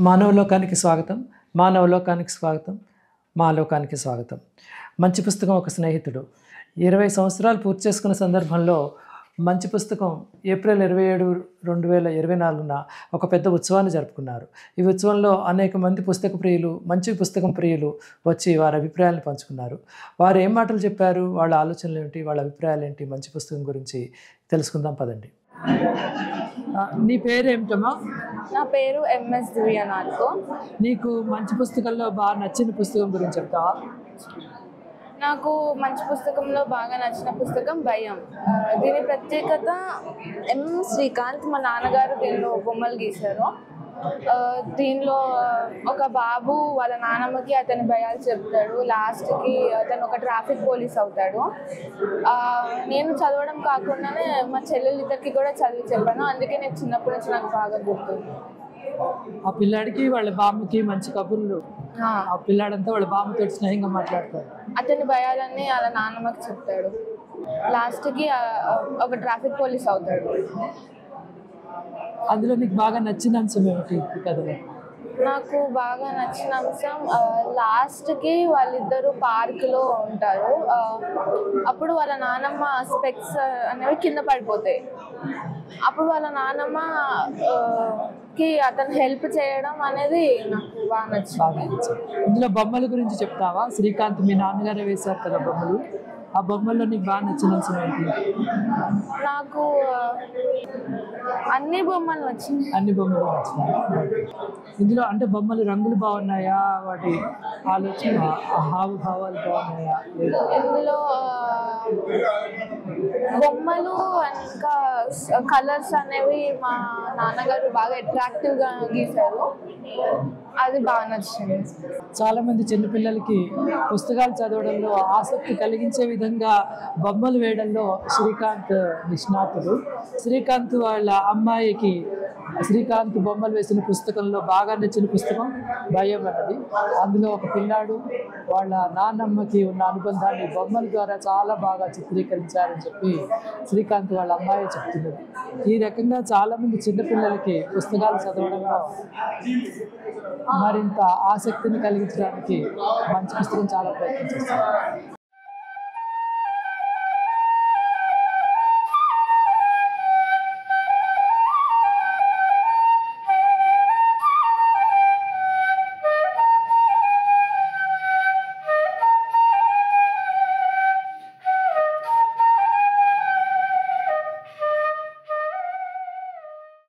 మానవలోకానికి స్వాగతం. మానవలోకానికి స్వాగతం. మా లోకానికి స్వాగతం. మంచి పుస్తకం ఒక స్నేహితుడు 20 సంవత్సరాలు పూర్తి చేసుకున్న సందర్భంలో మంచి పుస్తకం ఏప్రిల్ 27, 2024న ఒక పెద్ద ఉత్సవాన్ని జరుపుకున్నారు. ఈ ఉత్సవంలో అనేక మంది పుస్తక ప్రియులు, మంచి పుస్తకం ప్రియులు వచ్చి వారి అభిప్రాయాలను పంచుకున్నారు. వారు ఏం మాటలు చెప్పారు, వాళ్ళ ఆలోచనలు ఏమిటి, వాళ్ళ అభిప్రాయాలు ఏంటి, మంచి పుస్తకం గురించి తెలుసుకుందాం పదండి. నీ పేరు ఏమిటమ్మా? నా పేరు ఎంఎస్ దివ్య నాల్కో. నీకు మంచి పుస్తకంలో బాగా నచ్చిన పుస్తకం గురించి చెప్తావా? నాకు మంచి పుస్తకంలో బాగా నచ్చిన పుస్తకం భయం. దీని ప్రత్యేకత శ్రీకాంత్ మా నాన్నగారు దీనిలో బొమ్మలు గీశారు. దీనిలో ఒక బాబు వాళ్ళ నాన్నమ్మకి అతని భయాలు చెప్తాడు. లాస్ట్కి అతను ఒక ట్రాఫిక్ పోలీస్ అవుతాడు. నేను చదవడం కాకుండానే మా చెల్లెలిద్దరికి కూడా చదివి చెప్పాను. అందుకే నేను చిన్నప్పటి నుంచి నాకు బాగా గుర్తుంది. ఆ పిల్లాడికి వాళ్ళ బామ్మకి మంచి కబుర్లు, ఆ పిల్లాడంతా వాళ్ళ బామ్మతో స్నేహంగా మాట్లాడతాడు. అతని భయాలన్నీ వాళ్ళ నాన్నమ్మకి చెప్తాడు. లాస్ట్కి ఒక ట్రాఫిక్ పోలీస్ అవుతాడు. అందులో నీకు బాగా నచ్చిన అంశం ఏమిటి కథలో? నాకు బాగా నచ్చిన అంశం లాస్ట్కి వాళ్ళిద్దరూ పార్కులో ఉంటారు. అప్పుడు వాళ్ళ నాన్నమ్మ స్పెక్స్ అనేవి కింద పడిపోతాయి. అప్పుడు వాళ్ళ నాన్నమ్మకి అతను హెల్ప్ చేయడం అనేది నాకు బాగా నచ్చింది. ఇందులో బొమ్మల గురించి చెప్తావా? శ్రీకాంత్ మీ నాన్నగారే వేశారు కదా బొమ్మలు. ఆ బొమ్మల్లో నీకు బాగా నచ్చిన అంశం ఏంటి? నాకు అన్ని బొమ్మలు నచ్చింది. అన్ని బొమ్మలు నచ్చినాయి. ఇందులో అంటే బొమ్మలు రంగులు బాగున్నాయా, వాటి ఆలోచన హావభావాలు బాగున్నాయా? ఇందులో బొమ్మలు ఇంకా కలర్స్ అనేవి మా నాన్నగారు బాగా అట్రాక్టివ్గా గీశారు. అది బాగా నచ్చింది. చాలామంది చిన్నపిల్లలకి పుస్తకాలు చదవడంలో ఆసక్తి కలిగించే విధంగా బొమ్మలు వేయడంలో శ్రీకాంత్ నిష్ణాతుడు. శ్రీకాంత్ వాళ్ళ అమ్మాయికి శ్రీకాంత్ బొమ్మలు వేసిన పుస్తకంలో బాగా నచ్చిన పుస్తకం భయం అన్నది. అందులో ఒక పిల్లాడు వాళ్ళ నాన్నమ్మకి ఉన్న అనుబంధాన్ని బొమ్మల ద్వారా చాలా బాగా చిత్రీకరించారని చెప్పి శ్రీకాంత్ వాళ్ళ అమ్మాయి చెప్తున్నది. ఈ రకంగా చాలామంది చిన్నపిల్లలకి పుస్తకాలు చదవడంలో మరింత ఆసక్తిని కలిగించడానికి మంచి పుస్తకం చాలా ప్రయత్నం చేస్తారు.